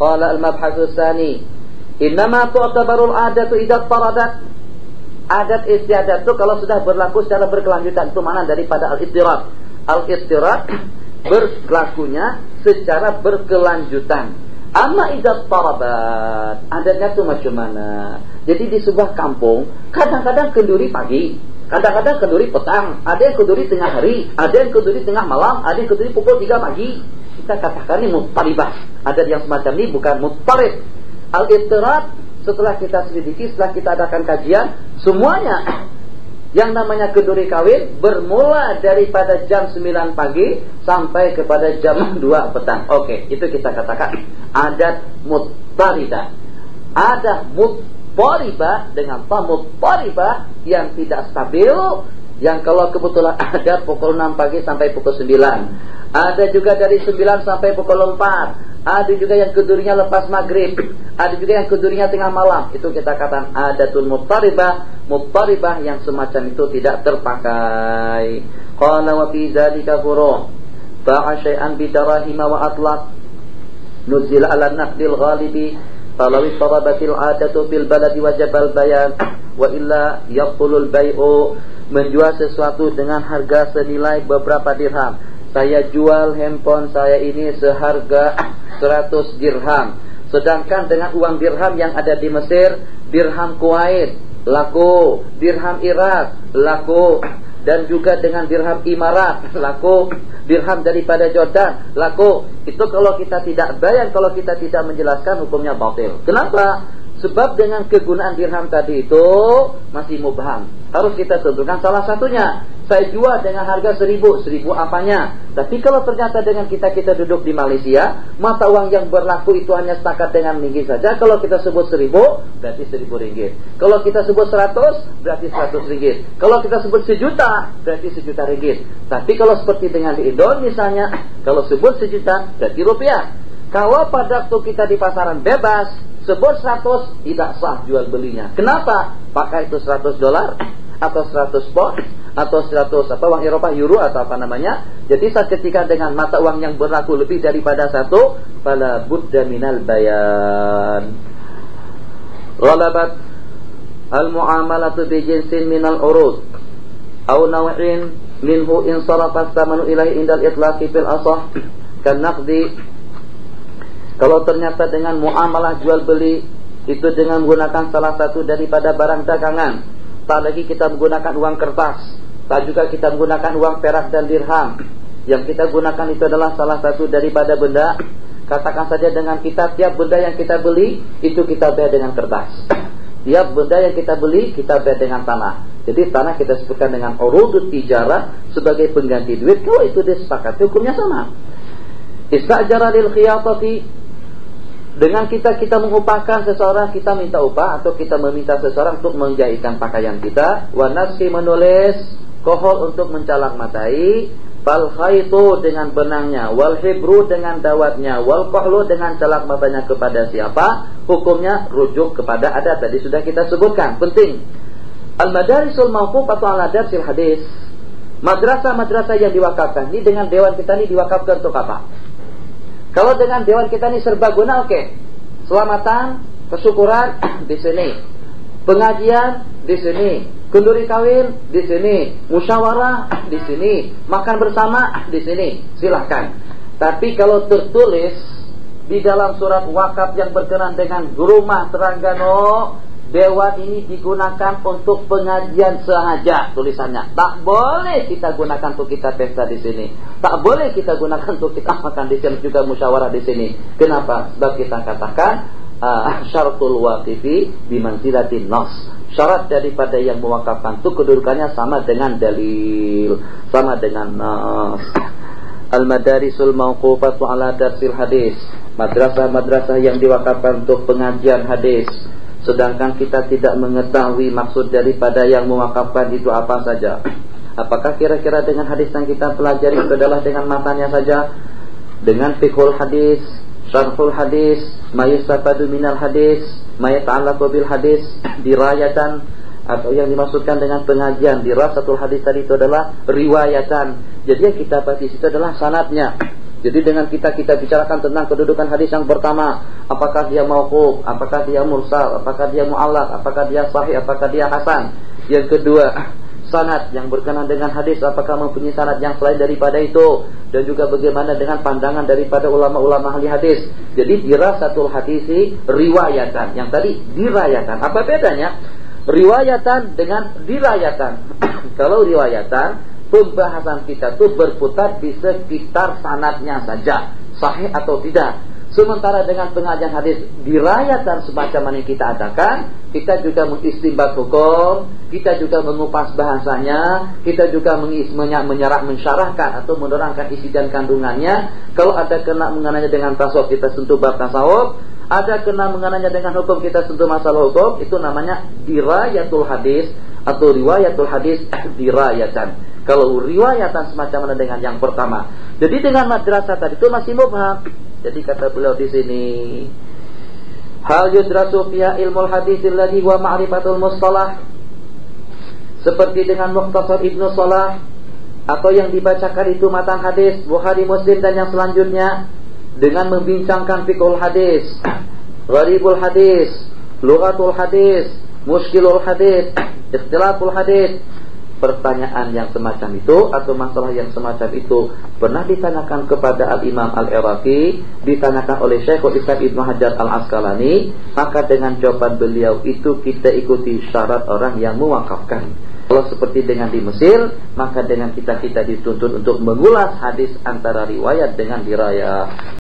Qala al-mabhatsu tsani, innama tu'tabarul adatu idza taradat. Adat istiadat itu kalau sudah berlaku secara berkelanjutan, itu mana daripada al-istirad. Al-istirad berlakunya secara berkelanjutan. Amma idza tarabat, adatnya itu macam mana? Jadi di sebuah kampung kadang-kadang kenduri pagi, kadang-kadang kenduri petang, ada yang kenduri tengah hari, ada yang kenduri tengah malam, ada yang kenduri pukul 3 pagi. Kita katakan ini muttaribah. Adat yang semacam ini bukan muttarib. Al-istirad setelah kita selidiki, setelah kita adakan kajian, semuanya yang namanya kenduri kawin bermula daripada jam 9 pagi sampai kepada jam 2 petang. Oke, itu kita katakan adat muttaridah. Adat muttaridah dengan muttaridah yang tidak stabil, yang kalau kebetulan ada pukul 6 pagi sampai pukul 9. Ada juga dari 9 sampai pukul 4. Ada juga yang kendurinya lepas maghrib. Ada juga yang kendurinya tengah malam. Itu kita katakan adatun muttaribah. Muttaribah yang semacam itu tidak terpakai. Qala wa fi dzalika furu' ba'a syai'an bidarahima wa atlaq nuzila ala naqdil ghalibi falaw tarabatil adatu bil baladi wajabal bayan wa illa yaqulul bai'u. Menjual sesuatu dengan harga senilai beberapa dirham. Saya jual handphone saya ini seharga 100 dirham. Sedangkan dengan uang dirham yang ada di Mesir, dirham Kuwait laku, dirham Irak laku, dan juga dengan dirham Imarat laku, dirham daripada Jordan laku. Itu kalau kita tidak bayan, kalau kita tidak menjelaskan, hukumnya batil. Kenapa? Sebab dengan kegunaan dirham tadi itu masih mubham. Harus kita tentukan salah satunya. Saya jual dengan harga 1000 apanya? Tapi kalau ternyata dengan kita duduk di Malaysia, mata uang yang berlaku itu hanya setakat dengan ringgit saja. Kalau kita sebut 1000, berarti 1000 ringgit. Kalau kita sebut 100, berarti 100 ringgit. Kalau kita sebut 1.000.000, berarti 1.000.000 ringgit. Tapi kalau seperti dengan di Indo misalnya, kalau sebut 1.000.000, berarti rupiah. Kalau pada waktu kita di pasaran bebas, sebut 100, tidak sah jual belinya. Kenapa? Apakah itu 100 dolar atau 100 pound atau 100 uang Eropa, euro atau apa namanya? Jadi saat ketika dengan mata uang yang berlaku lebih daripada 1, fala budda minal bayan. Ghalabat al-muamalatu bi jinsin minal urud aw naw'in minhu in sarafa thamanu ilahi indal itlaqi fil asah kan naqdi. Kalau ternyata dengan muamalah jual beli itu dengan menggunakan salah satu daripada barang dagangan, tak lagi kita menggunakan uang kertas, tak juga kita menggunakan uang perak dan dirham. Yang kita gunakan itu adalah salah satu daripada benda. Katakan saja dengan kita, tiap benda yang kita beli itu kita bayar dengan kertas. Tiap benda yang kita beli kita bayar dengan tanah. Jadi tanah kita sebutkan dengan urudut tijarah sebagai pengganti duit. Kalau itu disepakati, hukumnya sama. Istajara lil khiyatati, dengan kita mengupahkan seseorang, kita minta upah atau kita meminta seseorang untuk menjahitkan pakaian kita. Wa nafsi, menulis, kohol untuk mencalang matai, fal khaitu dengan benangnya, wal hibru dengan dawatnya, wal qahlu dengan calak matanya kepada siapa? Hukumnya rujuk kepada adat. Tadi sudah kita sebutkan. Penting. Al-madarisul mawqufatu ala darsil hadis. Madrasah-madrasah yang diwakafkan ini dengan dewan kita ini diwakafkan untuk apa? Kalau dengan dewan kita ini serbaguna, oke. Selamatan, kesyukuran di sini, pengajian di sini, kenduri kawin di sini, musyawarah di sini, makan bersama di sini, silahkan. Tapi kalau tertulis di dalam surat wakaf yang berkenaan dengan rumah Terengganu, dewan ini digunakan untuk pengajian sahaja, tulisannya. Tak boleh kita gunakan untuk kita pesta di sini. Tak boleh kita gunakan untuk kita makan di sini, juga musyawarah di sini. Kenapa? Sebab kita katakan syaratul waqifi bimanzilatin nas. Syarat daripada yang mewakafkan itu kedudukannya sama dengan dalil, sama dengan nas. Al-madarisul mawqufatu ala darsil hadis. Madrasah-madrasah yang diwakafkan untuk pengajian hadis. Sedangkan kita tidak mengetahui maksud daripada yang mewakafkan itu apa saja. Apakah kira-kira dengan hadis yang kita pelajari itu adalah dengan matanya saja, dengan fiqhul hadis, syarhul hadis, ma yustafadu minal hadis, ma yata'allaqu bil hadis, dirayatan, atau yang dimaksudkan dengan pengajian dirasatul hadis tadi itu adalah riwayatan. Jadi yang kita bahas itu adalah sanadnya. Jadi dengan kita bicarakan tentang kedudukan hadis yang pertama, apakah dia mauquf, apakah dia mursal, apakah dia mu'allaq, apakah dia sahih, apakah dia hasan. Yang kedua, sanad yang berkenaan dengan hadis, apakah mempunyai sanad yang selain daripada itu, dan juga bagaimana dengan pandangan daripada ulama-ulama ahli hadis. Jadi dirasatul hadisi riwayatan. Yang tadi dirayatan. Apa bedanya? Riwayatan dengan dirayatan. Kalau riwayatan, pembahasan kita itu berputar di sekitar sanadnya saja, sahih atau tidak. Sementara dengan pengajian hadis dirayatan semacam yang kita adakan, kita juga mengistinbat hukum, kita juga mengupas bahasanya, kita juga mensyarahkan atau menerangkan isi dan kandungannya. Kalau ada kena mengenanya dengan tasawuf, kita sentuh bab tasawuf. Ada kena mengenanya dengan hukum, kita sentuh masalah hukum. Itu namanya dirayatul hadis atau riwayatul hadis dirayatan. Kalau riwayatan semacam mana dengan yang pertama. Jadi dengan madrasah tadi itu masih mubham. Jadi kata beliau di sini, hal yudrasu fiha ilmul hadis alladhi wa ma'rifatul mustalah. Seperti dengan Mukhtasar Ibnu Shalah, atau yang dibacakan itu matan hadis Bukhari, Muslim dan yang selanjutnya, dengan membincangkan fiqhul hadis, gharibul hadis, lughatul hadis, muskilul hadis, ikhtilaful hadis. Pertanyaan yang semacam itu atau masalah yang semacam itu pernah ditanyakan kepada Al-Imam Al-Iraqi, ditanyakan oleh Syekhul Islam Ibnu Hajar Al-Asqalani. Maka dengan jawaban beliau itu kita ikuti syarat orang yang mewakafkan. Kalau seperti dengan di Mesir, maka dengan kita dituntut untuk mengulas hadis antara riwayat dengan dirayat.